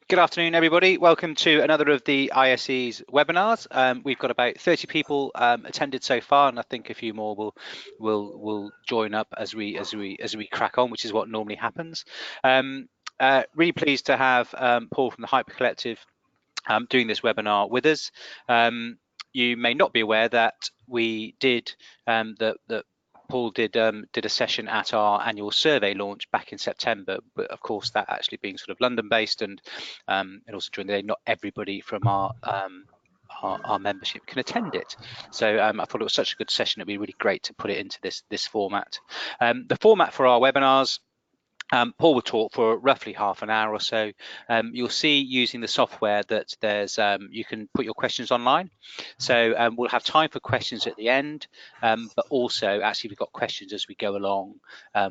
Good afternoon, everybody. Welcome to another of the ISE's webinars. We've got about 30 people attended so far, and I think a few more will join up as we crack on, which is what normally happens. Really pleased to have Paul from the Hyper Collective doing this webinar with us. You may not be aware that we did that Paul did a session at our annual survey launch back in September, but of course that actually being sort of London-based and also during the day, not everybody from our membership can attend it. So I thought it was such a good session, it'd be really great to put it into this format. The format for our webinars, Paul will talk for roughly half an hour or so. You'll see using the software that there's you can put your questions online. So we'll have time for questions at the end, but also actually we've got questions as we go along.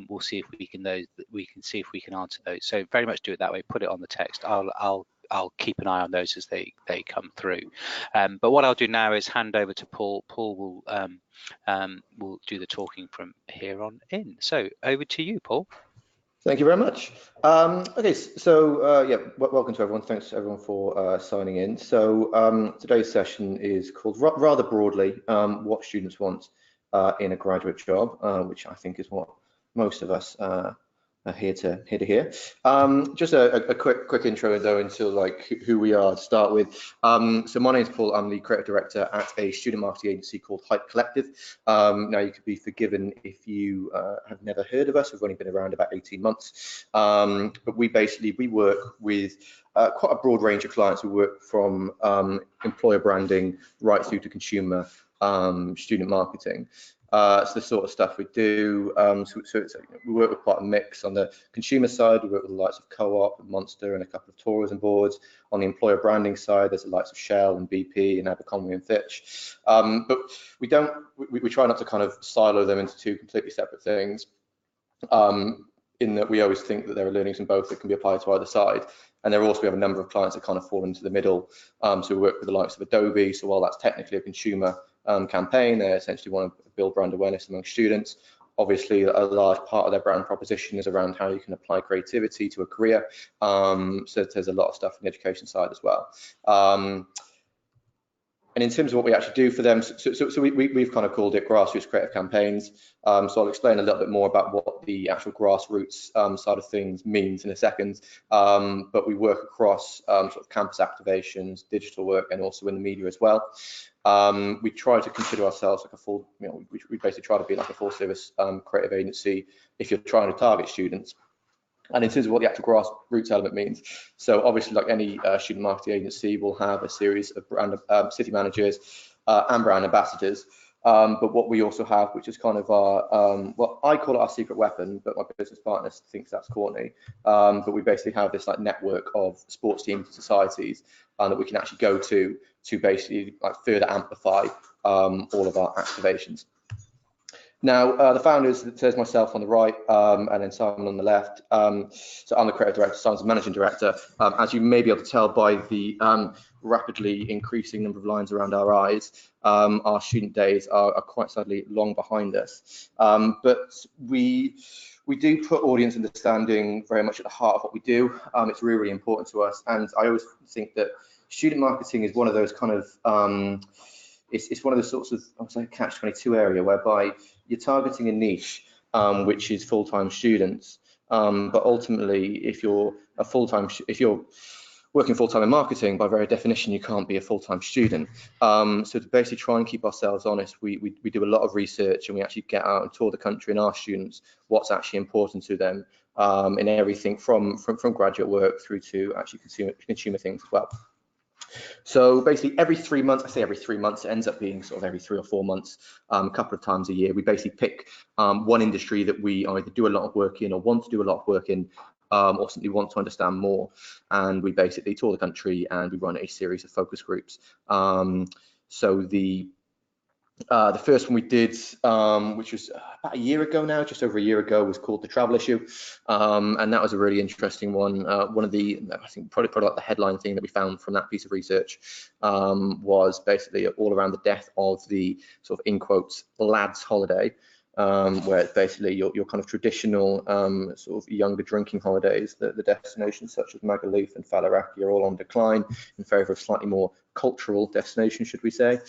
We'll see if we can answer those. So very much do it that way. Put it on the text. I'll keep an eye on those as they come through. But what I'll do now is hand over to Paul. Paul will do the talking from here on in. So over to you, Paul. Thank you very much. Okay, so yeah, welcome to everyone. Thanks to everyone for signing in. So today's session is called rather broadly what students want in a graduate job, which I think is what most of us are here to hear. Just a quick intro though into like who we are to start with. So my name is Paul. I'm the creative director at a student marketing agency called Hyper Collective. Now you could be forgiven if you have never heard of us. We've only been around about 18 months, but we work with quite a broad range of clients. We work from employer branding right through to consumer student marketing. So the sort of stuff we do, we work with quite a mix. On the consumer side, we work with the likes of Co-op and Monster and a couple of tourism boards. On the employer branding side, there's the likes of Shell and BP and Abercrombie and Fitch. But we try not to kind of silo them into two completely separate things, in that we always think that there are learnings in both that can be applied to either side. And we have a number of clients that kind of fall into the middle. So we work with the likes of Adobe. So while that's technically a consumer campaign, they essentially want to build brand awareness among students. Obviously, a large part of their brand proposition is around how you can apply creativity to a career. So there's a lot of stuff on the education side as well. And in terms of what we actually do for them, so we've kind of called it grassroots creative campaigns. So I'll explain a little bit more about what the actual grassroots side of things means in a second. But we work across sort of campus activations, digital work, and also in the media as well. We try to consider ourselves like a full, we basically try to be like a full service creative agency if you're trying to target students. And in terms of what the actual grassroots element means, so obviously like any student marketing agency will have a series of brand city managers and brand ambassadors. But what we also have, which is kind of our, well, I call it our secret weapon, but my business partner thinks that's corny. But we basically have this like network of sports teams and societies that we can actually go to basically like further amplify all of our activations. Now, the founders, there's myself on the right, and then Simon on the left. So I'm the creative director, Simon's the managing director. As you may be able to tell by the rapidly increasing number of lines around our eyes, our student days are quite sadly long behind us. But we do put audience understanding very much at the heart of what we do. It's really, really important to us. And I always think that student marketing is one of those kind of, it's one of the sorts of, I would say, catch-22 area whereby you're targeting a niche, which is full-time students. But ultimately, if you're working full-time in marketing, by very definition, you can't be a full-time student. So to basically try and keep ourselves honest, we do a lot of research and we actually get out and tour the country and ask students what's actually important to them in everything from graduate work through to actually consumer things as well. So basically every 3 months, I say every 3 months, it ends up being sort of every 3 or 4 months, a couple of times a year, we basically pick one industry that we either do a lot of work in or want to do a lot of work in, or simply want to understand more. And we basically tour the country and we run a series of focus groups. So the first one we did, which was about a year ago now, just over a year ago, was called The Travel Issue. And that was a really interesting one. One of the, I think probably like the headline thing that we found from that piece of research was basically all around the death of the sort of, in quotes, lads holiday. where it's basically your kind of traditional sort of younger drinking holidays. The destinations such as Magaluf and Faliraki are all on decline in favour of slightly more cultural destinations, should we say.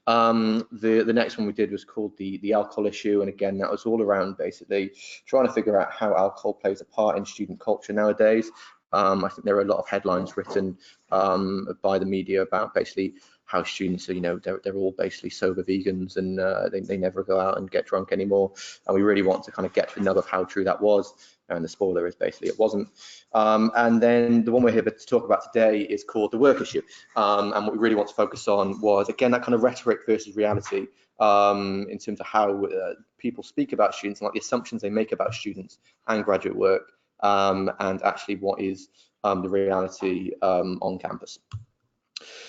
The next one we did was called the alcohol issue, and again that was all around basically trying to figure out how alcohol plays a part in student culture nowadays. I think there are a lot of headlines written by the media about basically how students are, they're all basically sober vegans, and they never go out and get drunk anymore. And we really want to kind of get to the nub of how true that was. And the spoiler is basically it wasn't. And then the one we're here to talk about today is called the work issue. And what we really want to focus on was, again, that kind of rhetoric versus reality in terms of how people speak about students, and like the assumptions they make about students and graduate work, and actually what is the reality on campus.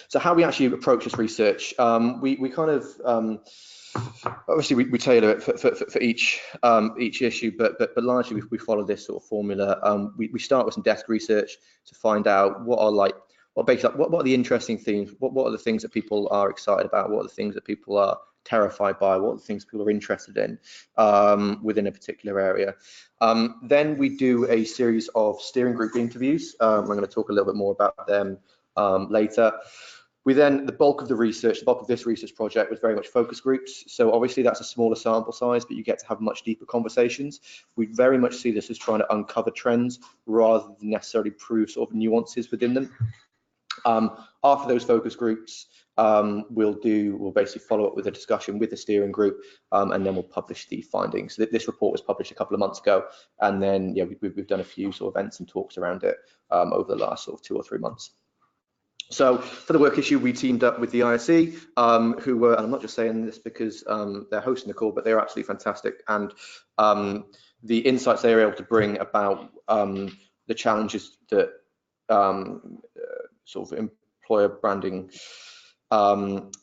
So how we actually approach this research, we kind of obviously we tailor it for each issue, but largely we follow this sort of formula. We start with some desk research to find out what are the interesting themes, what are the things that people are excited about, what are the things that people are terrified by, what are the things people are interested in within a particular area. Then we do a series of steering group interviews. I'm going to talk a little bit more about them later. We then, the bulk of this research project was very much focus groups. So obviously that's a smaller sample size, but you get to have much deeper conversations. We very much see this as trying to uncover trends rather than necessarily prove sort of nuances within them. After those focus groups, we'll basically follow up with a discussion with the steering group, and then we'll publish the findings. So this report was published a couple of months ago, and then we've done a few sort of events and talks around it over the last sort of 2 or 3 months. So for the work issue, we teamed up with the ISE, who were, and I'm not just saying this because they're hosting the call, but they're absolutely fantastic. And the insights they were able to bring about the challenges that sort of employer branding,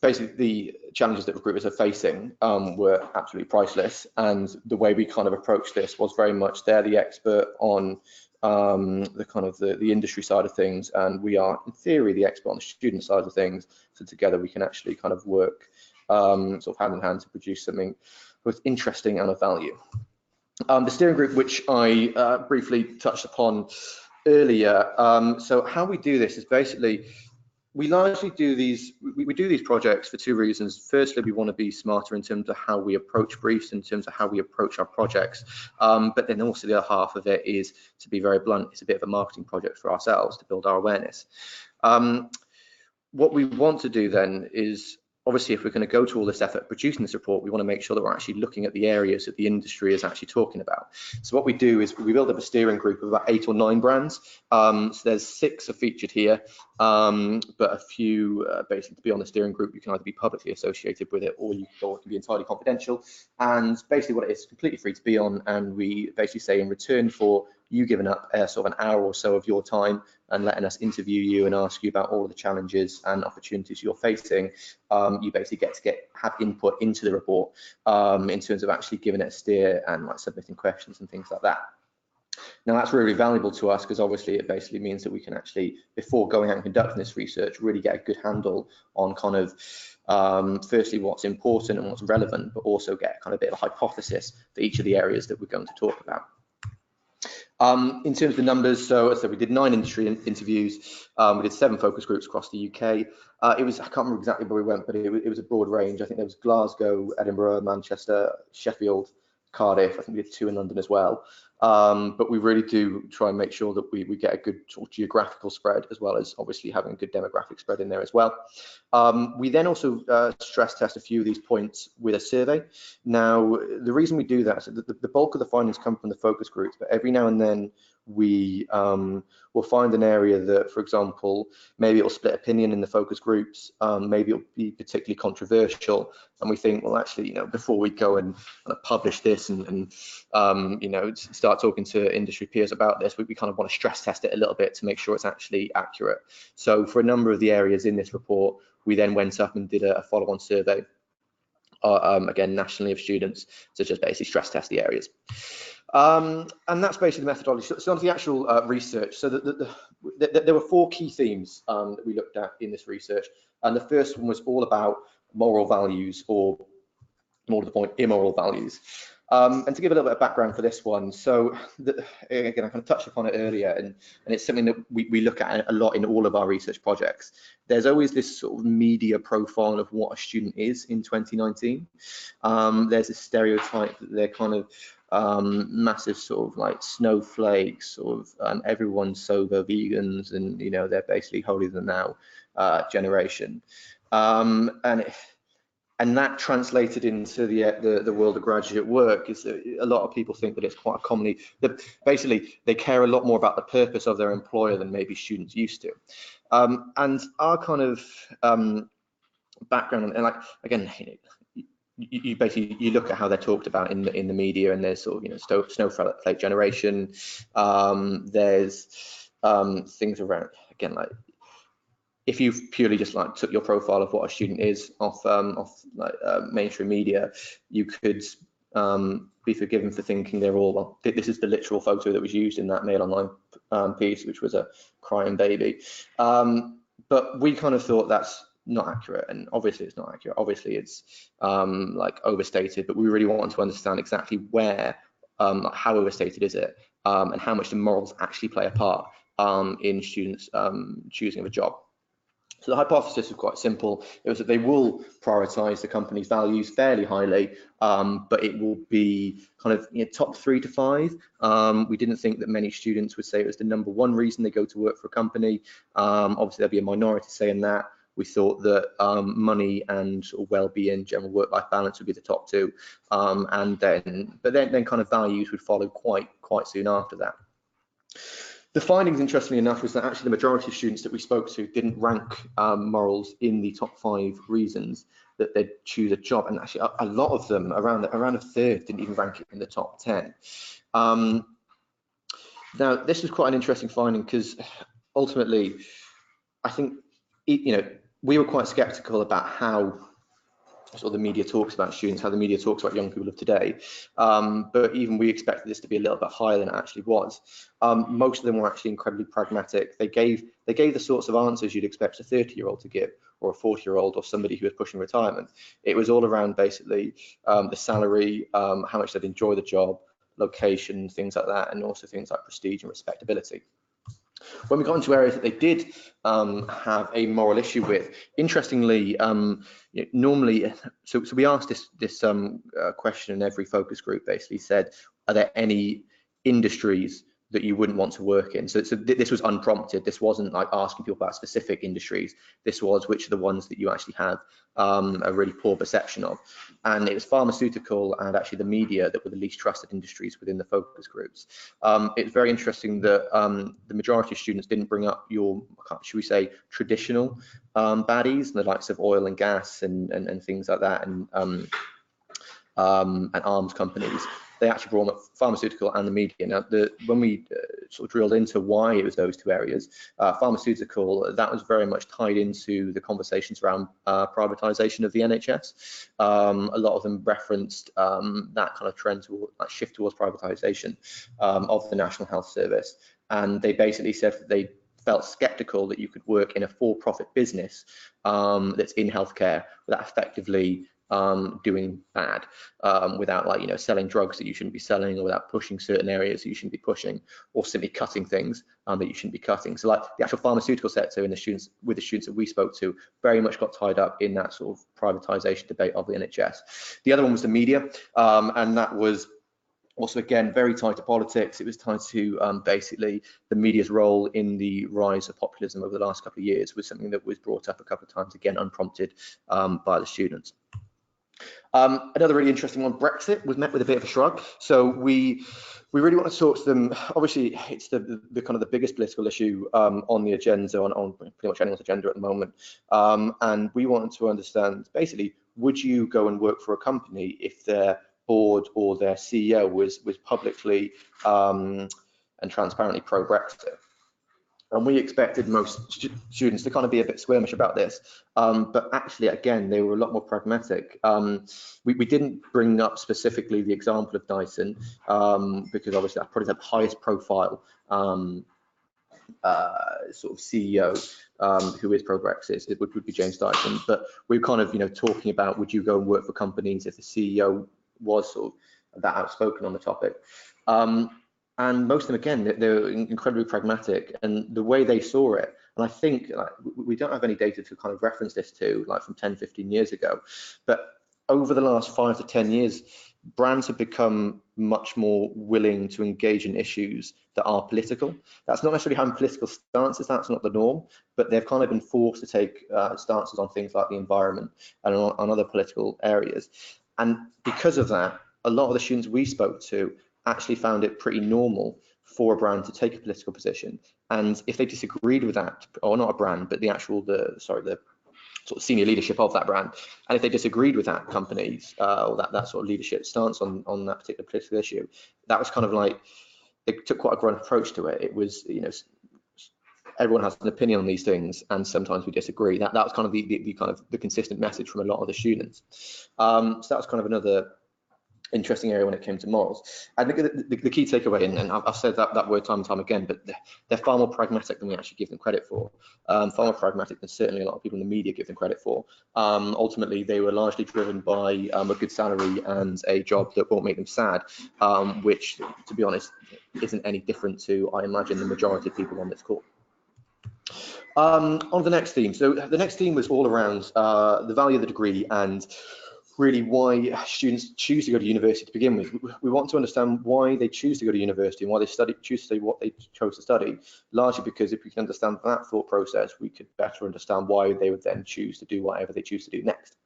basically the challenges that recruiters are facing were absolutely priceless. And the way we kind of approached this was very much they're the expert on the industry side of things, and we are in theory the expert on the student side of things. So together we can actually kind of work sort of hand in hand to produce something both interesting and of value. The steering group, which I briefly touched upon earlier. So how we do this is basically we largely do these projects for 2 reasons. Firstly, we want to be smarter in terms of how we approach briefs, in terms of how we approach our projects. But then also the other half of it is, to be very blunt, it's a bit of a marketing project for ourselves to build our awareness. What we want to do then is, obviously, if we're going to go to all this effort producing this report, we want to make sure that we're actually looking at the areas that the industry is actually talking about. So what we do is we build up a steering group of about 8 or 9 brands. So there's 6 are featured here, but a few, basically, to be on the steering group, you can either be publicly associated with it, or it can be entirely confidential. And basically what it is, completely free to be on, and we basically say in return for you giving up sort of an hour or so of your time and letting us interview you and ask you about all of the challenges and opportunities you're facing, you basically get to have input into the report in terms of actually giving it a steer and like submitting questions and things like that. Now that's really valuable to us because obviously it basically means that we can actually, before going out and conducting this research, really get a good handle on kind of firstly what's important and what's relevant, but also get kind of a bit of a hypothesis for each of the areas that we're going to talk about. In terms of the numbers, so as I said, we did 9 industry interviews. We did 7 focus groups across the UK. I can't remember exactly where we went, but it was a broad range. I think there was Glasgow, Edinburgh, Manchester, Sheffield, Cardiff. I think we did 2 in London as well. But we really do try and make sure that we get a good sort of geographical spread, as well as obviously having a good demographic spread in there as well. We then also stress test a few of these points with a survey. Now, the reason we do that is that the bulk of the findings come from the focus groups, but every now and then we will find an area that, for example, maybe it'll split opinion in the focus groups, maybe it'll be particularly controversial, and we think, well, actually, before we go and publish this and start talking to industry peers about this, we kind of want to stress test it a little bit to make sure it's actually accurate. So for a number of the areas in this report, we then went up and did a follow-on survey, again, nationally, of students, to just basically stress test the areas. And that's basically the methodology. So on to the actual research. So there were 4 key themes that we looked at in this research. And the first one was all about moral values, or more to the point, immoral values. And to give a little bit of background for this one, so again, I kind of touched upon it earlier, and it's something that we look at a lot in all of our research projects. There's always this sort of media profile of what a student is in 2019. There's a stereotype that they're kind of massive sort of like snowflakes, sort of everyone's sober vegans, and you know, they're basically holier than thou generation. And that translated into the world of graduate work is that a lot of people think that it's quite a commonly, that basically they care a lot more about the purpose of their employer than maybe students used to. And our kind of background, and like, again, you basically, you look at how they're talked about in the media, and there's sort of, you know, snowflake generation. There's things around, again, like, if you purely just like took your profile of what a student is off like mainstream media, you could be forgiven for thinking they're all, well, this is the literal photo that was used in that Mail Online piece, which was a crying baby. But we kind of thought that's not accurate, and obviously it's not accurate. Obviously it's like overstated, but we really want to understand exactly where, how overstated is it, and how much the morals actually play a part in students choosing of a job. So the hypothesis was quite simple. It was that they will prioritise the company's values fairly highly, but it will be kind of, you know, top 3 to 5. We didn't think that many students would say it was the #1 reason they go to work for a company. Obviously, there'll be a minority saying that. We thought that money and well-being, general work-life balance would be the top 2, and then kind of values would follow quite soon after that. The findings, interestingly enough, was that actually the majority of students that we spoke to didn't rank morals in the top 5 reasons that they'd choose a job, and actually a lot of them, around a third, didn't even rank it in the top 10. Now, this was quite an interesting finding, because ultimately, I think, you know, we were quite skeptical about how sort of the media talks about students, how the media talks about young people of today. But even we expected this to be a little bit higher than it actually was. Most of them were actually incredibly pragmatic. They gave the sorts of answers you'd expect a 30-year-old to give, or a 40-year-old, or somebody who was pushing retirement. It was all around basically the salary, how much they'd enjoy the job, location, things like that, and also things like prestige and respectability. When we got into areas that they did have a moral issue with, interestingly, normally, so we asked this question in every focus group. Basically said, are there any industries that you wouldn't want to work in? So this was unprompted. This wasn't like asking people about specific industries. This was, which are the ones that you actually have a really poor perception of. And it was pharmaceutical and actually the media that were the least trusted industries within the focus groups. It's very interesting that the majority of students didn't bring up your, should we say, traditional baddies, the likes of oil and gas and things like that, and arms companies. They actually brought up pharmaceutical and the media. Now, when we sort of drilled into why it was those 2 areas, pharmaceutical, that was very much tied into the conversations around privatisation of the NHS. A lot of them referenced that kind of trend, that shift towards privatisation of the National Health Service. And they basically said that they felt skeptical that you could work in a for-profit business that's in healthcare without effectively doing bad, without, like, you know, selling drugs that you shouldn't be selling, or without pushing certain areas that you shouldn't be pushing, or simply cutting things that you shouldn't be cutting. So like the actual pharmaceutical sector and the students that we spoke to very much got tied up in that sort of privatization debate of the NHS. The other one was the media, and that was also, again, very tied to politics. It was tied to basically the media's role in the rise of populism over the last couple of years, was something that was brought up a couple of times, again, unprompted by the students. Another really interesting one, Brexit, was met with a bit of a shrug. So we really want to talk to them. Obviously, it's the kind of the biggest political issue on the agenda, on pretty much anyone's agenda at the moment. And we wanted to understand, basically, would you go and work for a company if their board or their CEO was publicly and transparently pro-Brexit? And we expected most students to kind of be a bit squeamish about this, but actually, again, they were a lot more pragmatic. We didn't bring up specifically the example of Dyson, because obviously that probably the highest profile sort of CEO who is pro-Brexit. It would be James Dyson. But we're kind of, you know, talking about, would you go and work for companies if the CEO was sort of that outspoken on the topic. And most of them, again, they're incredibly pragmatic, and the way they saw it, and I think like, we don't have any data to kind of reference this to, like from 10, 15 years ago, but over the last 5 to 10 years, brands have become much more willing to engage in issues that are political. That's not necessarily having political stances, that's not the norm, but they've kind of been forced to take stances on things like the environment and on other political areas. And because of that, a lot of the students we spoke to actually found it pretty normal for a brand to take a political position. And if they disagreed with that, or not a brand, but the sort of senior leadership of that brand, and if they disagreed with that company's or that sort of leadership stance on that particular political issue, that was kind of like, they took quite a grunt approach to it. It was, you know, everyone has an opinion on these things, and sometimes we disagree. That was kind of the consistent message from a lot of the students. So that was kind of another interesting area when it came to morals. I think the key takeaway, and I've said that word time and time again, but they're far more pragmatic than we actually give them credit for. Far more pragmatic than certainly a lot of people in the media give them credit for. Ultimately, they were largely driven by a good salary and a job that won't make them sad, which, to be honest, isn't any different to, I imagine, the majority of people on this call. On the next theme. So the next theme was all around the value of the degree and really why students choose to go to university to begin with. We want to understand why they choose to go to university and why they choose to study what they chose to study, largely because if we can understand that thought process, we could better understand why they would then choose to do whatever they choose to do next.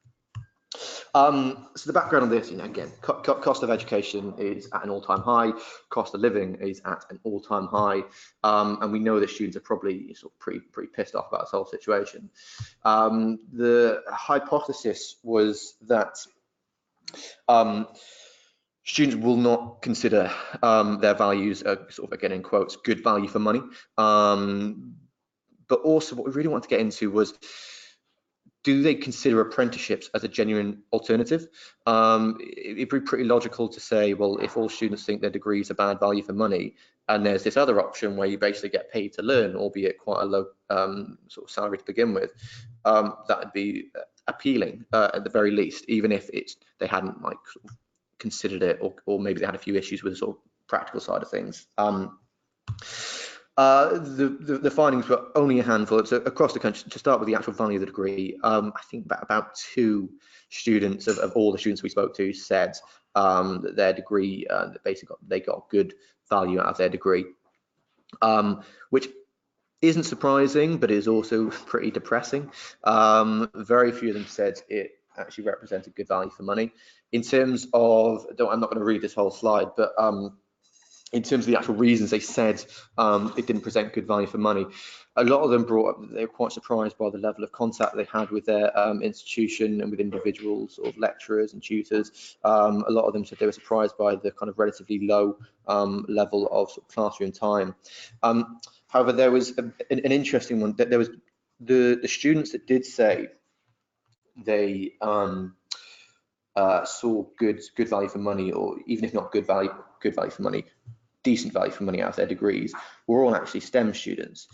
So the background on this, you know, again, cost of education is at an all-time high, cost of living is at an all-time high, and we know that students are probably sort of pretty pissed off about this whole situation. The hypothesis was that students will not consider their values, sort of, again in quotes, good value for money. But also what we really want to get into was, do they consider apprenticeships as a genuine alternative? It'd be pretty logical to say, well, if all students think their degrees are bad value for money, and there's this other option where you basically get paid to learn, albeit quite a low sort of salary to begin with, that would be appealing at the very least, even if they hadn't like sort of considered it, or maybe they had a few issues with the sort of practical side of things. The findings were only a handful. So across the country, to start with the actual value of the degree, I think about 2 students of all the students we spoke to said that their degree, that basically they got good value out of their degree, which isn't surprising, but is also pretty depressing. Very few of them said it actually represented good value for money. In terms of, I'm not going to read this whole slide, but in terms of the actual reasons they said it didn't present good value for money, a lot of them brought up that they were quite surprised by the level of contact they had with their institution and with individuals, or lecturers and tutors. A lot of them said they were surprised by the kind of relatively low level of, sort of classroom time. However, there was an interesting one. That there was the students that did say they saw good value for money, or even if not good value for money, decent value for money out of their degrees, were all actually STEM students,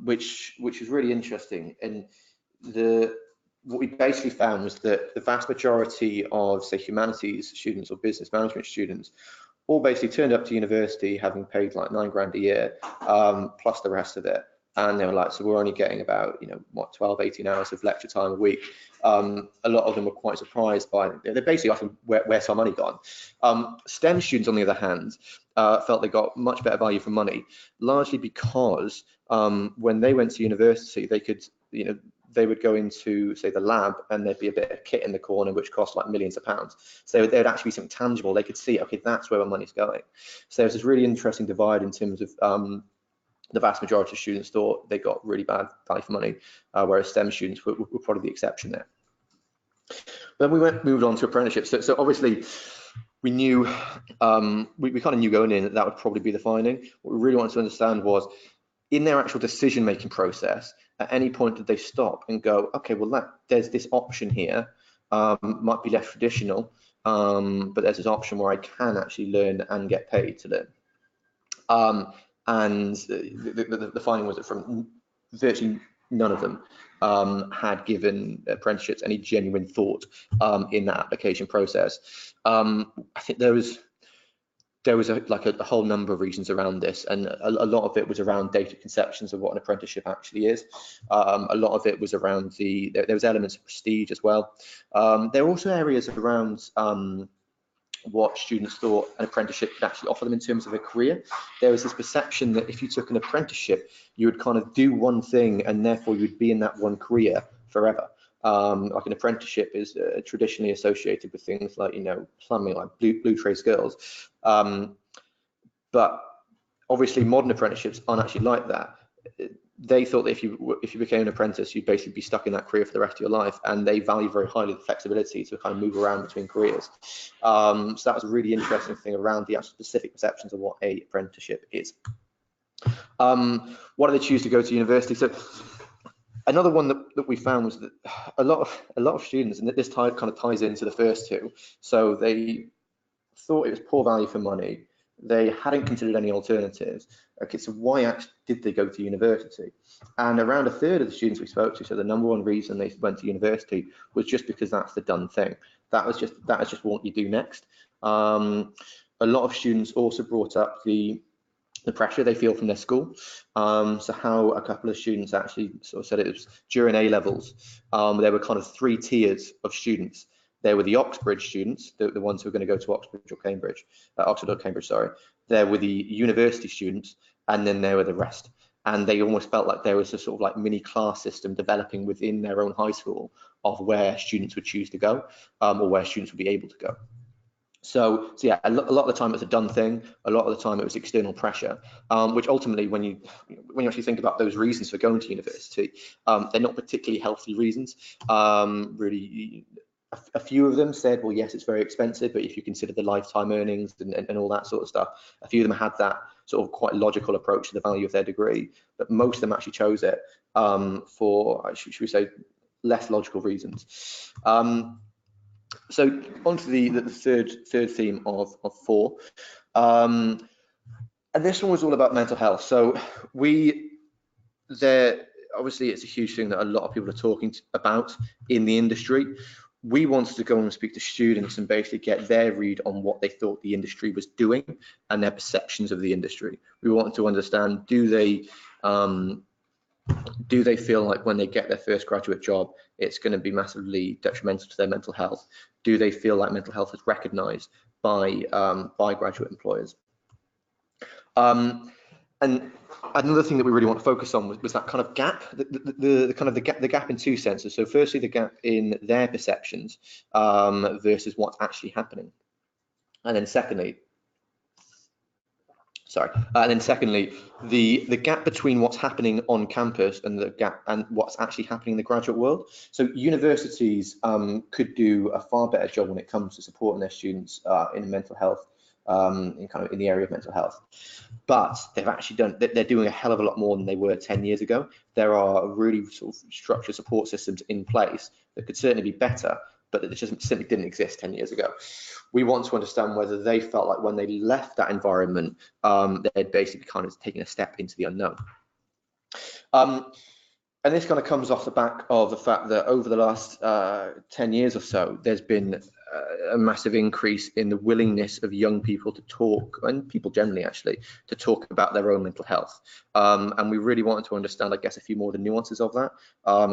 which was really interesting. And what we basically found was that the vast majority of, say, humanities students or business management students all basically turned up to university having paid like $9 grand a year, plus the rest of it. And they were like, so we're only getting about, you know, what, 12, 18 hours of lecture time a week. A lot of them were quite surprised by it. They're basically asking, where's our money gone? STEM students, on the other hand, felt they got much better value for money, largely because when they went to university, they could, you know, they would go into, say, the lab, and there'd be a bit of kit in the corner which cost like millions of pounds. So there'd actually be something tangible. They could see, okay, that's where our money's going. So there's this really interesting divide in terms of the vast majority of students thought they got really bad value for money, whereas STEM students were probably the exception there. Then we moved on to apprenticeships. So obviously we knew, we kind of knew going in that would probably be the finding. What we really wanted to understand was, in their actual decision-making process, at any point did they stop and go, okay, well, there's this option here, might be less traditional, but there's this option where I can actually learn and get paid to learn. And the finding was that from virtually none of them had given apprenticeships any genuine thought in that application process. I think there was a whole number of reasons around this, and a lot of it was around dated conceptions of what an apprenticeship actually is. A lot of it was around there was elements of prestige as well. There were also areas around what students thought an apprenticeship could actually offer them in terms of a career. There was this perception that if you took an apprenticeship, you would kind of do one thing and therefore you'd be in that one career forever. Like an apprenticeship is traditionally associated with things like, plumbing, like blue trades girls. But obviously modern apprenticeships aren't actually like that. They thought that if you became an apprentice, you'd basically be stuck in that career for the rest of your life, and they value very highly the flexibility to kind of move around between careers. So that was a really interesting thing around the actual specific perceptions of what a apprenticeship is. Why do they choose to go to university? So another one that we found was that a lot of students, and this kind of ties into the first two, so they thought it was poor value for money. They hadn't considered any alternatives. Okay, so why actually did they go to university? And around a third of the students we spoke to, so the number one reason they went to university was just because that's the done thing. That is just what you do next. A lot of students also brought up the pressure they feel from their school. So how a couple of students actually sort of said it was during A levels, there were kind of 3 tiers of students. There were the Oxbridge students, the ones who are going to go to Oxford or Cambridge, sorry. There were the university students, and then there were the rest. And they almost felt like there was a sort of like mini class system developing within their own high school of where students would choose to go, or where students would be able to go. So yeah, a lot of the time it's a done thing. A lot of the time it was external pressure, which ultimately, when you actually think about those reasons for going to university, they're not particularly healthy reasons. Really, a few of them said, well, yes, it's very expensive, but if you consider the lifetime earnings and all that sort of stuff, a few of them had that sort of quite logical approach to the value of their degree, but most of them actually chose it for, should we say, less logical reasons. So on to the third theme of 4. And this one was all about mental health. So obviously it's a huge thing that a lot of people are talking about in the industry. We wanted to go and speak to students and basically get their read on what they thought the industry was doing and their perceptions of the industry. We wanted to understand, do they feel like when they get their first graduate job, it's going to be massively detrimental to their mental health? Do they feel like mental health is recognised by graduate employers? And another thing that we really want to focus on was that kind of gap, the gap in 2 senses. So firstly, the gap in their perceptions versus what's actually happening, and then secondly, the gap between what's happening on campus and the gap and what's actually happening in the graduate world. So universities could do a far better job when it comes to supporting their students in mental health, in the area of mental health. But they're doing a hell of a lot more than they were 10 years ago. There are really sort of structured support systems in place that could certainly be better, but that just simply didn't exist 10 years ago. We want to understand whether they felt like when they left that environment, they'd basically kind of taken a step into the unknown. And this kind of comes off the back of the fact that over the last 10 years or so, there's been a massive increase in the willingness of young people to talk, and people generally actually, to talk about their own mental health. And we really wanted to understand, I guess, a few more of the nuances of that,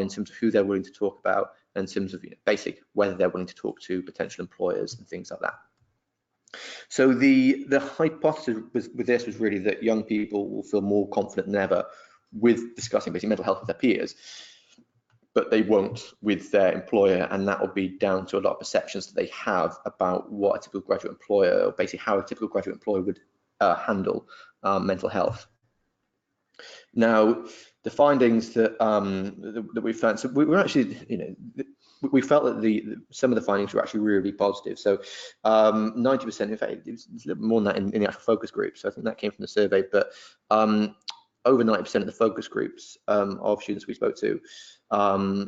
in terms of who they're willing to talk about, in terms of basic whether they're willing to talk to potential employers and things like that. So the hypothesis with this was really that young people will feel more confident than ever with discussing basically mental health with their peers, but they won't with their employer, and that will be down to a lot of perceptions that they have about what a typical graduate employer, or basically how a typical graduate employer would handle mental health. Now, the findings that that we found, so we were actually, we felt that some of the findings were actually really positive. So 90%, in fact, it was a little bit more than that in the actual focus group. So I think that came from the survey, but over 90% of the focus groups of students we spoke to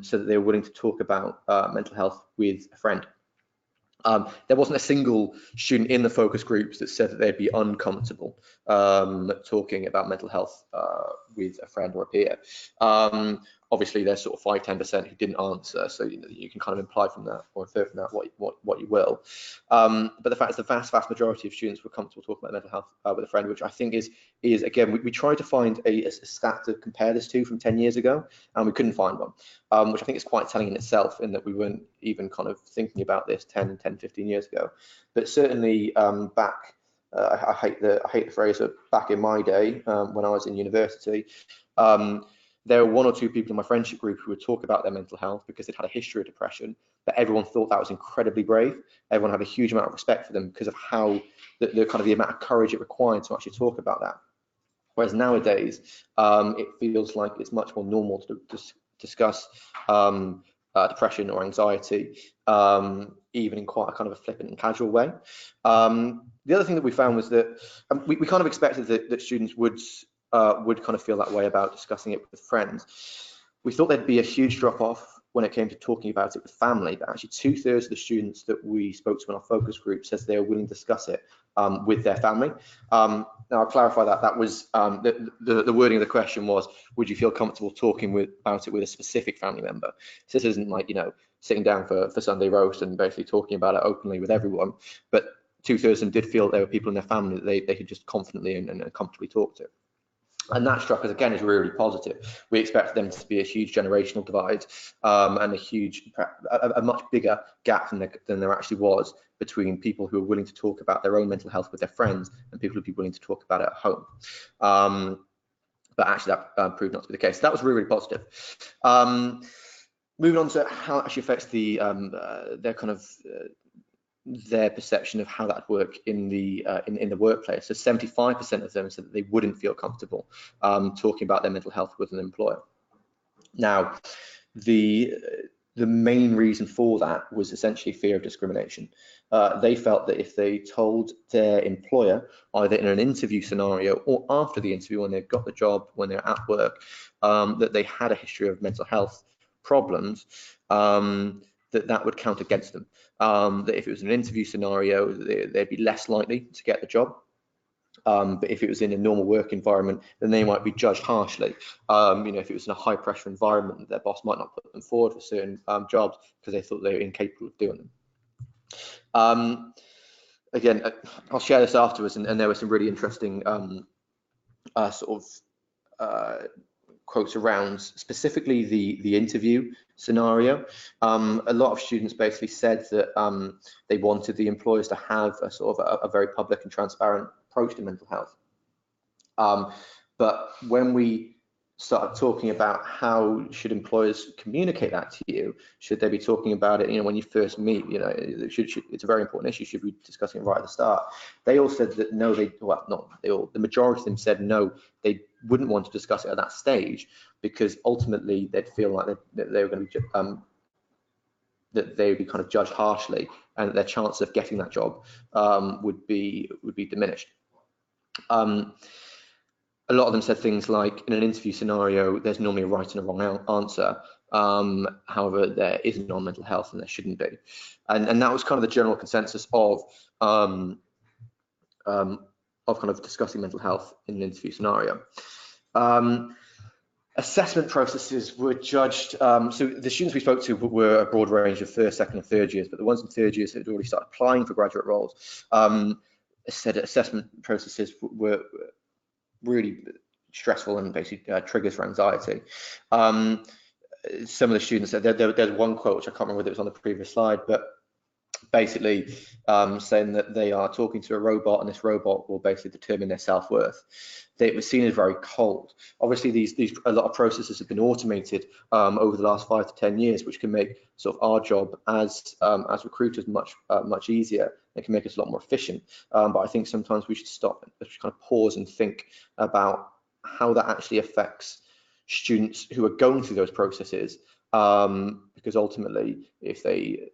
said that they were willing to talk about mental health with a friend. There wasn't a single student in the focus groups that said that they'd be uncomfortable talking about mental health with a friend or a peer. Obviously, there's sort of 5–10% who didn't answer, so you can kind of imply from that or infer from that what you will. But the fact is, the vast majority of students were comfortable talking about mental health with a friend, which I think is again, we tried to find a stat to compare this to from 10 years ago, and we couldn't find one, which I think is quite telling in itself, in that we weren't even kind of thinking about this 10, 15 years ago. But certainly back, I hate the phrase, but back in my day, when I was in university, there were 1 or 2 people in my friendship group who would talk about their mental health because they'd had a history of depression, but everyone thought that was incredibly brave. Everyone had a huge amount of respect for them because of how the kind of the amount of courage it required to actually talk about that. Whereas nowadays, it feels like it's much more normal to discuss depression or anxiety, even in quite a kind of a flippant and casual way. The other thing that we found was that we kind of expected that students would kind of feel that way about discussing it with friends. We thought there'd be a huge drop-off when it came to talking about it with family, but actually 2/3 of the students that we spoke to in our focus group says they were willing to discuss it with their family. Now, I'll clarify that was the wording of the question was, would you feel comfortable talking about it with a specific family member? So this isn't like, sitting down for Sunday roast and basically talking about it openly with everyone, but 2/3 of them did feel there were people in their family that they could just confidently and comfortably talk to. And that struck us, again, as really positive. We expected them to be a huge generational divide and a much bigger gap than there actually was between people who are willing to talk about their own mental health with their friends and people who would be willing to talk about it at home. But actually that proved not to be the case. So that was really positive. Moving on to how it actually affects their perception of how that would work in the workplace. So 75% of them said that they wouldn't feel comfortable talking about their mental health with an employer. Now, the main reason for that was essentially fear of discrimination. They felt that if they told their employer, either in an interview scenario or after the interview, when they've got the job, when they're at work, that they had a history of mental health problems, that would count against them. That if it was an interview scenario, they'd be less likely to get the job. But if it was in a normal work environment, then they might be judged harshly. If it was in a high pressure environment, their boss might not put them forward for certain jobs because they thought they were incapable of doing them. Again, I'll share this afterwards, and there were some really interesting quotes around specifically the interview scenario. A lot of students basically said that they wanted the employers to have a very public and transparent approach to mental health. But when we started talking about how should employers communicate that to you, should they be talking about it, when you first meet, it's a very important issue, should we be discussing it right at the start? They all said that no, the majority of them said no, they wouldn't want to discuss it at that stage because ultimately they'd feel like they were going to be that they would be kind of judged harshly, and that their chance of getting that job would be diminished. A lot of them said things like, in an interview scenario, there's normally a right and a wrong answer. However, there isn't on mental health, and there shouldn't be. And that was kind of the general consensus of kind of discussing mental health in an interview scenario. Assessment processes were judged. So the students we spoke to were a broad range of first, second, and third years, but the ones in third years had already started applying for graduate roles. Said assessment processes were really stressful and basically triggers for anxiety. Some of the students said there's one quote, which I can't remember whether it was on the previous slide, but basically saying that they are talking to a robot, and this robot will basically determine their self-worth. It was seen as very cold. Obviously, a lot of processes have been automated over the last 5 to 10 years, which can make our job as recruiters much easier. It can make us a lot more efficient. But I think sometimes we should stop, kind of pause and think about how that actually affects students who are going through those processes. Because ultimately, if they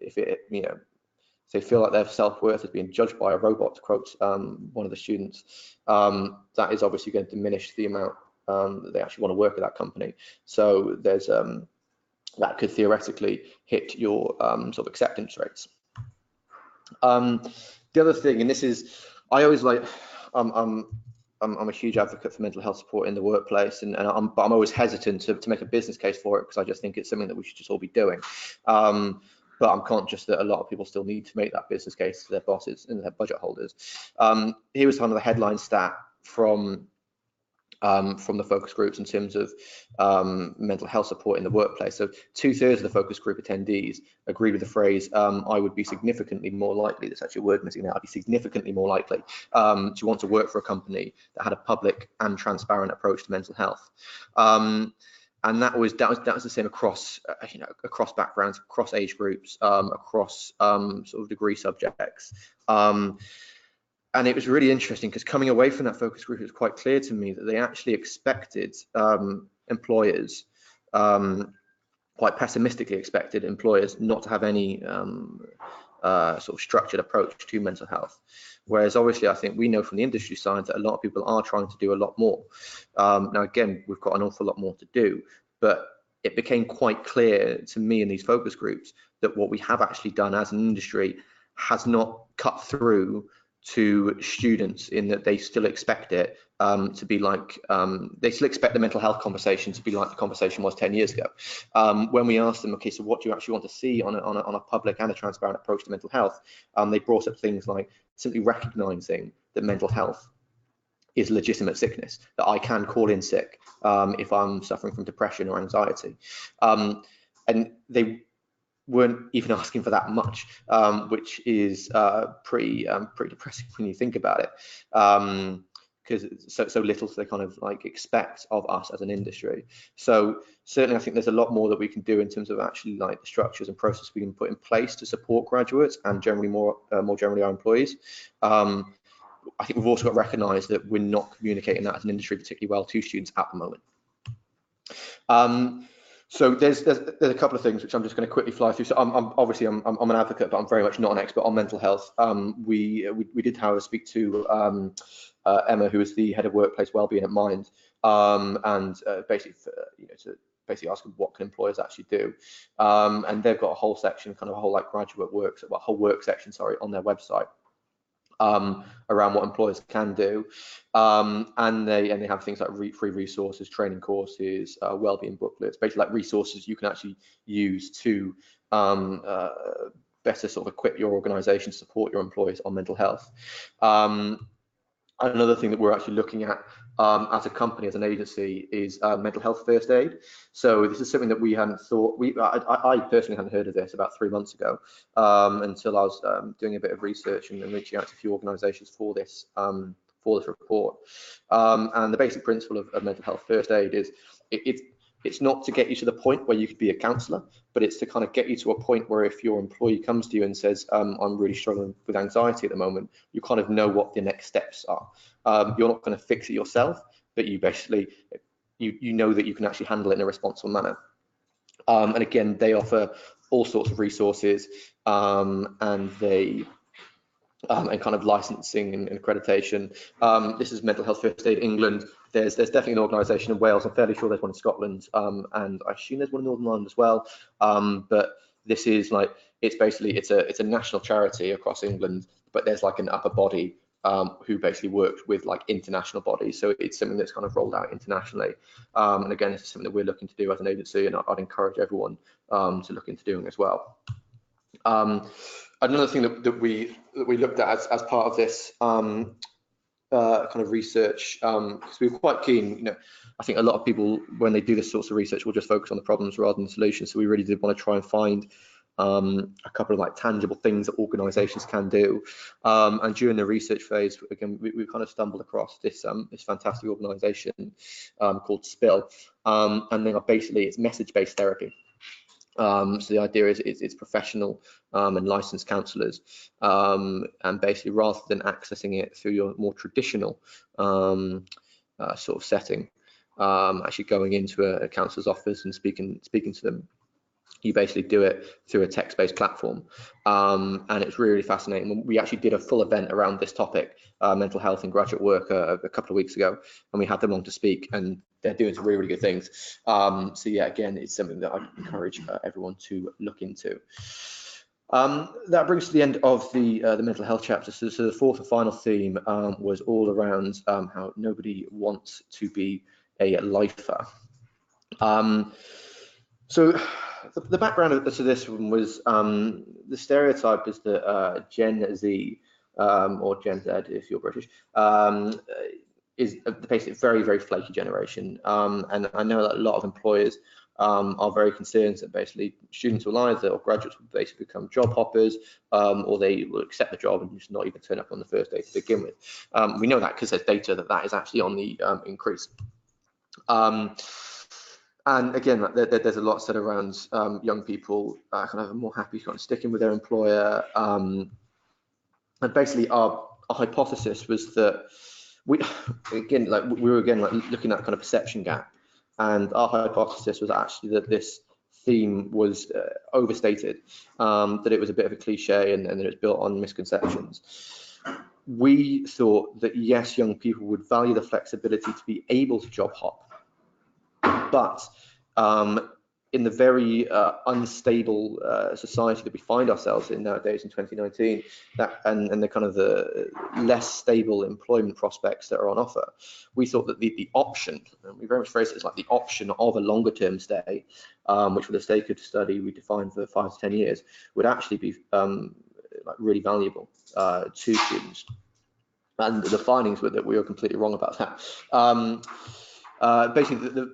feel like their self-worth is being judged by a robot, to quote one of the students, that is obviously going to diminish the amount that they actually want to work at that company. So there's that could theoretically hit your acceptance rates. The other thing, and this is, I always like, I'm I'm a huge advocate for mental health support in the workplace, but I'm always hesitant to make a business case for it, because I just think it's something that we should just all be doing. But I'm conscious that a lot of people still need to make that business case to their bosses and their budget holders. Here was kind of the headline stat from the focus groups in terms of mental health support in the workplace. So 2/3 of the focus group attendees agreed with the phrase, I would be significantly more likely, there's actually a word missing there, I'd be significantly more likely to want to work for a company that had a public and transparent approach to mental health. And that was the same across across backgrounds, across age groups, across sort of degree subjects. And it was really interesting, because coming away from that focus group, it was quite clear to me that they actually expected employers, quite pessimistically expected employers, not to have any sort of structured approach to mental health. Whereas obviously, I think we know from the industry side that a lot of people are trying to do a lot more. Now, again, we've got an awful lot more to do, but it became quite clear to me in these focus groups that what we have actually done as an industry has not cut through to students, in that they still expect it to be like, they still expect the mental health conversation to be like the conversation was 10 years ago. When we asked them, okay, so what do you actually want to see on a public and a transparent approach to mental health? They brought up things like simply recognizing that mental health is legitimate sickness, that I can call in sick if I'm suffering from depression or anxiety. And they weren't even asking for that much, which is pretty depressing when you think about it, because it's so little they kind of like expect of us as an industry. So certainly, I think there's a lot more that we can do in terms of actually like the structures and processes we can put in place to support graduates and generally more generally our employees. I think we've also got to recognise that we're not communicating that as an industry particularly well to students at the moment. So there's a couple of things which I'm just going to quickly fly through. So I'm obviously I'm an advocate, but I'm very much not an expert on mental health. We did, however, speak to Emma, who is the head of workplace wellbeing at Mind, and basically to basically ask them what can employers actually do. And they've got a whole section, kind of a whole like graduate work, well, whole work section, sorry, on their website. Around what employers can do, and they have things like free resources, training courses, wellbeing booklets, basically like resources you can actually use to better sort of equip your organisation to support your employees on mental health. Another thing that we're actually looking at as a company, as an agency, is mental health first aid. So this is something that we hadn't thought, I personally hadn't heard of this about 3 months ago, until I was doing a bit of research and reaching out to a few organisations for this report. And the basic principle of mental health first aid is it's not to get you to the point where you could be a counsellor, but it's to kind of get you to a point where if your employee comes to you and says, I'm really struggling with anxiety at the moment, you kind of know what the next steps are. You're not going to fix it yourself, but you basically, you know that you can actually handle it in a responsible manner. And again, they offer all sorts of resources, and they and kind of licensing and accreditation. This is Mental Health First Aid England. There's definitely an organisation in Wales. I'm fairly sure there's one in Scotland, and I assume there's one in Northern Ireland as well. But this is like, it's basically it's a national charity across England, but there's like an upper body who basically works with like international bodies. So it's something that's kind of rolled out internationally. And again, this is something that we're looking to do as an agency, and I'd encourage everyone to look into doing as well. Another thing that we looked at as part of this kind of research, because we were quite keen, I think a lot of people, when they do this sorts of research, will just focus on the problems rather than the solutions. So we really did want to try and find a couple of like tangible things that organisations can do. And during the research phase, again, we kind of stumbled across this fantastic organisation called Spill, and they are basically, it's message-based therapy. So the idea is it's professional and licensed counsellors, and basically rather than accessing it through your more traditional sort of setting, actually going into a counsellor's office and speaking to them, you basically do it through a text-based platform, and it's really fascinating. We actually did a full event around this topic, mental health and graduate work, a couple of weeks ago, and we had them on to speak, and they're doing some really good things. So yeah, again, it's something that I encourage everyone to look into. That brings to the end of the mental health chapter. So the fourth and final theme was all around how nobody wants to be a lifer. So the background to this one was the stereotype is that Gen Z or Gen Z, if you're British, is basically a very, very flaky generation. And I know that a lot of employers are very concerned that basically students will either, or graduates will basically become job hoppers, or they will accept the job and just not even turn up on the first day to begin with. We know that because there's data that is actually on the increase. And again, there's a lot said around young people kind of more happy kind of sticking with their employer. And basically our hypothesis was that we were looking at kind of perception gap, and our hypothesis was actually that this theme was overstated, that it was a bit of a cliche and that it was built on misconceptions. We thought that yes, young people would value the flexibility to be able to job hop, but in the very unstable society that we find ourselves in nowadays in 2019, and the kind of the less stable employment prospects that are on offer, we thought that the option, and we very much phrased it as like the option of a longer term stay, which for the sake of study we defined for 5 to 10 years, would actually be like really valuable to students. And the findings were that we were completely wrong about that. Basically,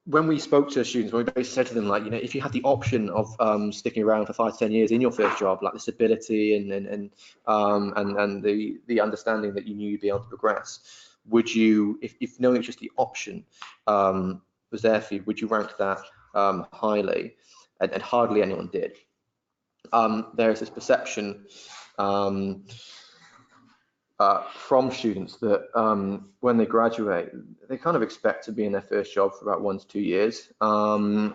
when we spoke to students, we basically said to them, like, you know, if you had the option of sticking around for 5 to 10 years in your first job, like the stability and the understanding that you knew you'd be able to progress, would you, if knowing it's just the option was there for you, would you rank that highly? And hardly anyone did. There is this perception from students that when they graduate, they kind of expect to be in their first job for about 1 to 2 years. And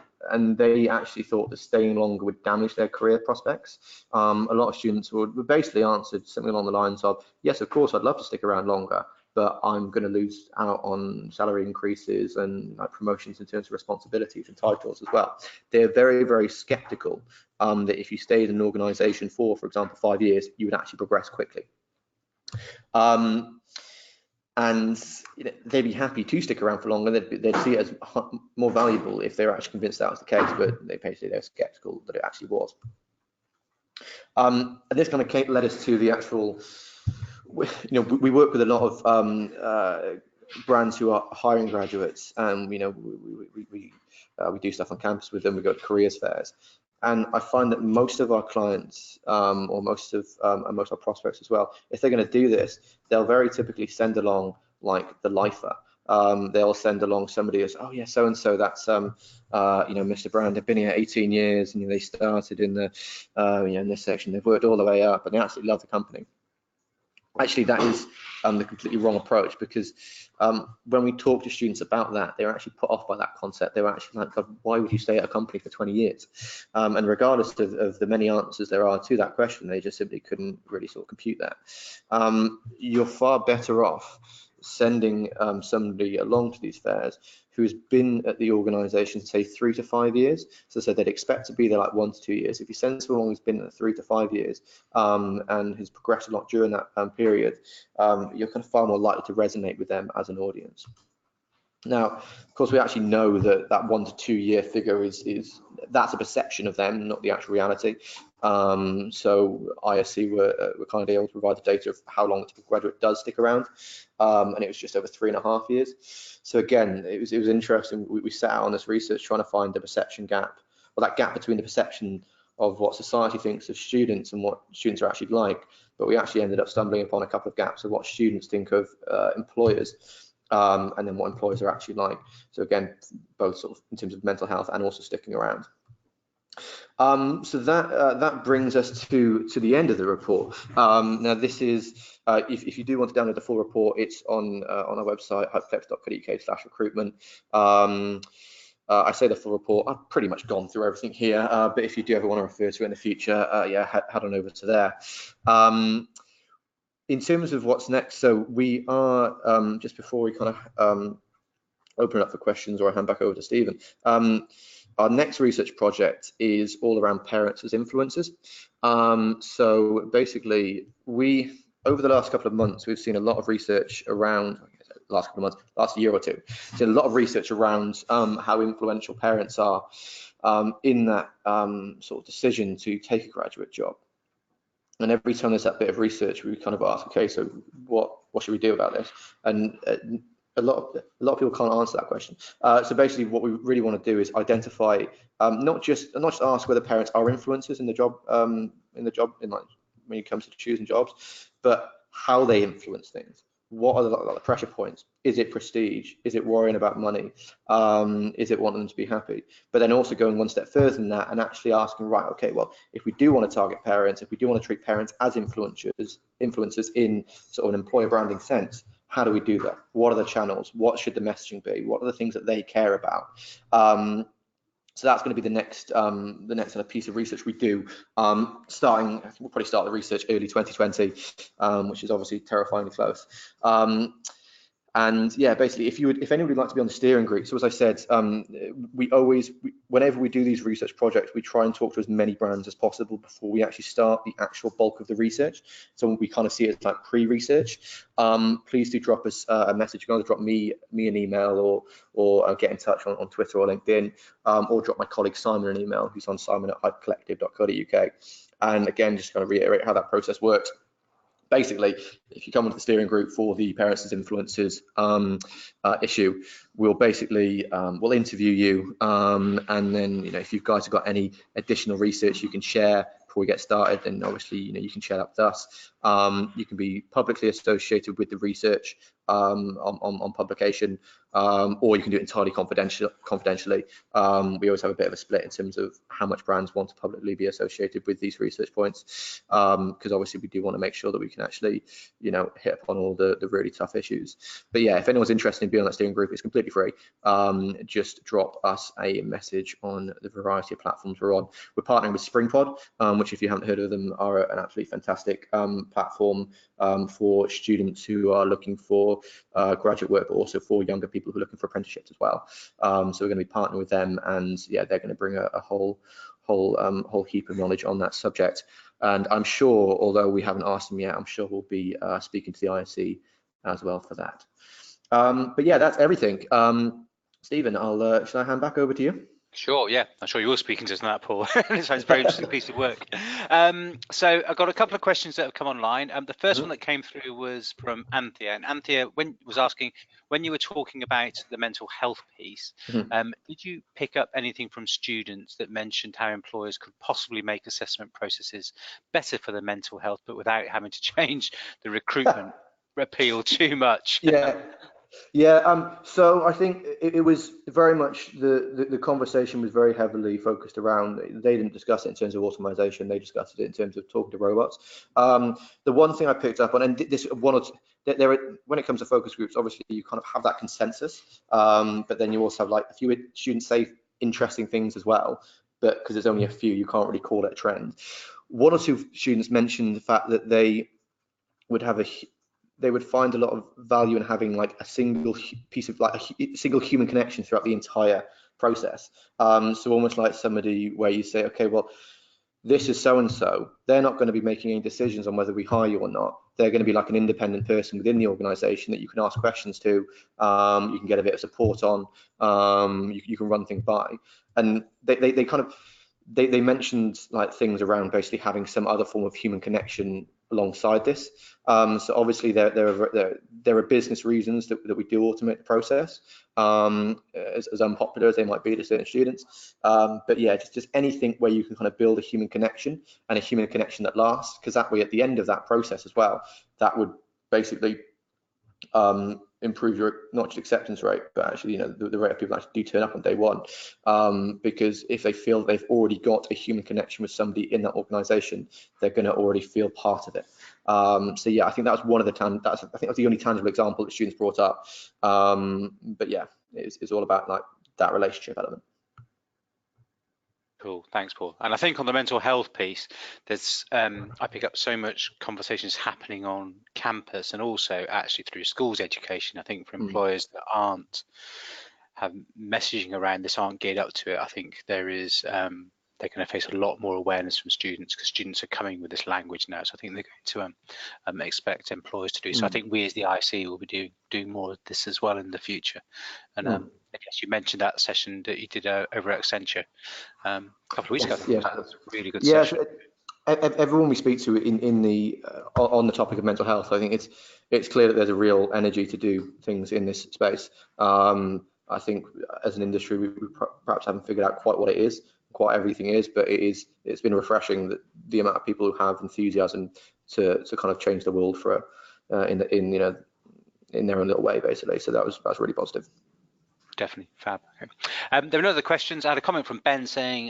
they actually thought that staying longer would damage their career prospects. A lot of students would basically answer something along the lines of, yes, of course, I'd love to stick around longer, but I'm going to lose out on salary increases and promotions in terms of responsibilities and titles as well. They're very, very skeptical that if you stayed in an organization for example, 5 years, you would actually progress quickly. And you know, they'd be happy to stick around for longer. They'd see it as more valuable if they were actually convinced that was the case, but they're skeptical that it actually was. And this kind of led us to the actual, you know, we work with a lot of brands who are hiring graduates, and you know, we do stuff on campus with them. We go to careers fairs. And I find that most of our clients, or most of our prospects as well, if they're going to do this, they'll very typically send along like the lifer. They'll send along somebody who's, oh yeah, so and so, that's you know, Mr. Brand. They've been here 18 years, and you know, they started in the you know, in this section. They've worked all the way up, and they absolutely love the company. Actually, that is the completely wrong approach, because when we talk to students about that, they're actually put off by that concept. They were actually like, why would you stay at a company for 20 years? And regardless of the many answers there are to that question, they just simply couldn't really sort of compute that. You're far better off sending somebody along to these fairs who's been at the organization, say 3 to 5 years. So they'd expect to be there like 1 to 2 years. If you send someone who's been at 3 to 5 years and has progressed a lot during that period, you're kind of far more likely to resonate with them as an audience. Now, of course, we actually know that 1 to 2 year figure that's a perception of them, not the actual reality. So ISE were kind of able to provide the data of how long a typical graduate does stick around, and it was just over 3.5 years. So again, it was interesting. We set out on this research trying to find the perception gap, or that gap between the perception of what society thinks of students and what students are actually like, but we actually ended up stumbling upon a couple of gaps of what students think of employers. And then what employers are actually like. So again, both sort of in terms of mental health and also sticking around. So that brings us to the end of the report. Now this is, if you do want to download the full report, it's on our website, hyperflex.co.uk/recruitment. I say the full report, I've pretty much gone through everything here, but if you do ever want to refer to it in the future, yeah, head on over to there. In terms of what's next, so we are, just before we kind of open it up for questions, or I hand back over to Stephen, Our next research project is all around parents as influencers. So basically, over the last couple of months, we've seen a lot of research around, last year or two, seen a lot of research around how influential parents are in that sort of decision to take a graduate job. And every time there's that bit of research, we kind of ask, okay, so what should we do about this? And a lot of people can't answer that question. So basically, what we really want to do is identify, not just ask whether parents are influencers in the job, like when it comes to choosing jobs, but how they influence things. What are the pressure points? Is it prestige? Is it worrying about money? Is it wanting them to be happy? But then also going one step further than that and actually asking, right, okay, well, if we do want to target parents, if we do want to treat parents as influencers in sort of an employer branding sense, how do we do that? What are the channels? What should the messaging be? What are the things that they care about? So that's going to be the next kind of piece of research we do. We'll probably start the research early 2020, which is obviously terrifyingly close. And yeah, basically, if anybody would like to be on the steering group, so as I said, whenever we do these research projects, we try and talk to as many brands as possible before we actually start the actual bulk of the research. So we kind of see it as like pre-research. Please do drop us a message. You can either drop me an email or get in touch on Twitter or LinkedIn, or drop my colleague Simon an email, who's on simon@hypercollective.co.uk. And again, just kind of reiterate how that process works. Basically, if you come into the steering group for the parents as influencers issue, we'll interview you, and then if you guys have got any additional research you can share before we get started, then obviously you can share that with us. You can be publicly associated with the research on publication, or you can do it entirely confidentially. We always have a bit of a split in terms of how much brands want to publicly be associated with these research points, because obviously we do want to make sure that we can actually hit upon all the really tough issues. But yeah, if anyone's interested in being on that steering group, it's completely free. Just drop us a message on the variety of platforms we're on. We're partnering with SpringPod, which, if you haven't heard of them, are an absolutely fantastic platform for students who are looking for graduate work, but also for younger people who are looking for apprenticeships as well. So we're going to be partnering with them, and yeah, they're going to bring a whole heap of knowledge on that subject. And I'm sure, although we haven't asked them yet, I'm sure we'll be speaking to the ISE as well for that. But yeah, that's everything. Stephen, should I hand back over to you? Sure, yeah, I'm sure you're speaking to us on that, Paul. It sounds a very interesting piece of work. So I've got a couple of questions that have come online. The first one that came through was from Anthea, and Anthea was asking, when you were talking about the mental health piece, did you pick up anything from students that mentioned how employers could possibly make assessment processes better for the mental health, but without having to change the recruitment appeal too much? Yeah, so I think it was very much the conversation was very heavily focused around, they didn't discuss it in terms of automation, they discussed it in terms of talking to robots. The one thing I picked up on, and this one or two, when it comes to focus groups, obviously you kind of have that consensus, but then you also have like a few students say interesting things as well, but because there's only a few, you can't really call it a trend. One or two students mentioned the fact that they would find a lot of value in having like a single piece of a single human connection throughout the entire process. So almost like somebody where you say, okay, well, this is so and so. They're not going to be making any decisions on whether we hire you or not. They're going to be like an independent person within the organisation that you can ask questions to. You can get a bit of support on. You can run things by, and they mentioned like things around basically having some other form of human connection alongside this. So obviously there are business reasons that we do automate the process, as unpopular as they might be to certain students. But yeah, just anything where you can kind of build a human connection and a human connection that lasts, because that way at the end of that process as well, that would basically improve your not just acceptance rate, but actually the rate of people that actually do turn up on day one, because if they feel they've already got a human connection with somebody in that organization, they're going to already feel part of it. So yeah, I think that was one of the I think that's the only tangible example that students brought up. But yeah, it's all about like that relationship element. Cool, thanks, Paul. And I think on the mental health piece, there's I pick up so much conversations happening on campus and also actually through schools education. I think for employers that messaging around this aren't geared up to it, I think there is they're going to face a lot more awareness from students, because students are coming with this language now. So I think they're going to expect employers to do. So I think we as the ISE will be doing more of this as well in the future. And I guess you mentioned that session that you did over at Accenture a couple of weeks ago. I think that was a really good session. Everyone we speak to in the on the topic of mental health, I think it's clear that there's a real energy to do things in this space. I think as an industry, we perhaps haven't figured out quite what it is, quite everything is, but it's been refreshing that the amount of people who have enthusiasm to kind of change the world for in their own little way, basically. So that's really positive. Definitely, fab. Okay. There are no other questions. I had a comment from Ben saying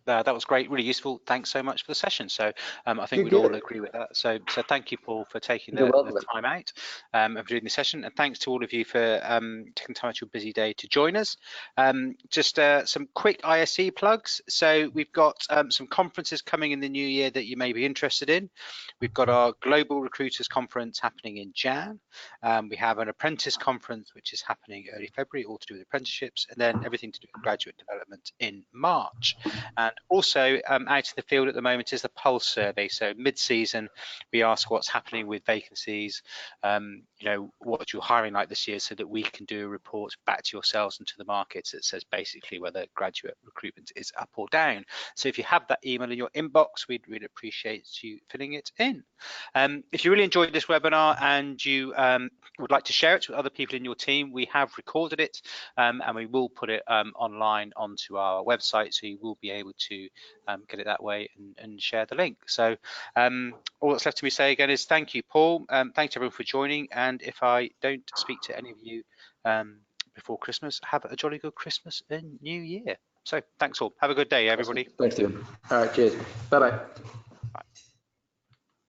that was great, really useful. Thanks so much for the session. So I think we'd all agree with that. So thank you, Paul, for taking the time out of doing the session, and thanks to all of you for taking time out of your busy day to join us. Just some quick ISE plugs. So we've got some conferences coming in the new year that you may be interested in. We've got our Global Recruiters Conference happening in Jan. We have an apprentice conference which is happening early February, all to do with apprenticeships, and then everything to do with graduate development in March. And also out in the field at the moment is the Pulse survey. So mid-season, we ask what's happening with vacancies, what you're hiring like this year, so that we can do a report back to yourselves and to the markets that says basically whether graduate recruitment is up or down. So if you have that email in your inbox, we'd really appreciate you filling it in. If you really enjoyed this webinar and you would like to share it with other people in your team, we have recorded it and we will put it online onto our website, so you will be able to get it that way and share the link. So all that's left to me to say again is thank you, Paul. Thanks everyone for joining, and if I don't speak to any of you before Christmas, have a jolly good Christmas and New Year. So thanks all. Have a good day, everybody. Thanks, Stephen. All right, cheers. Bye-bye.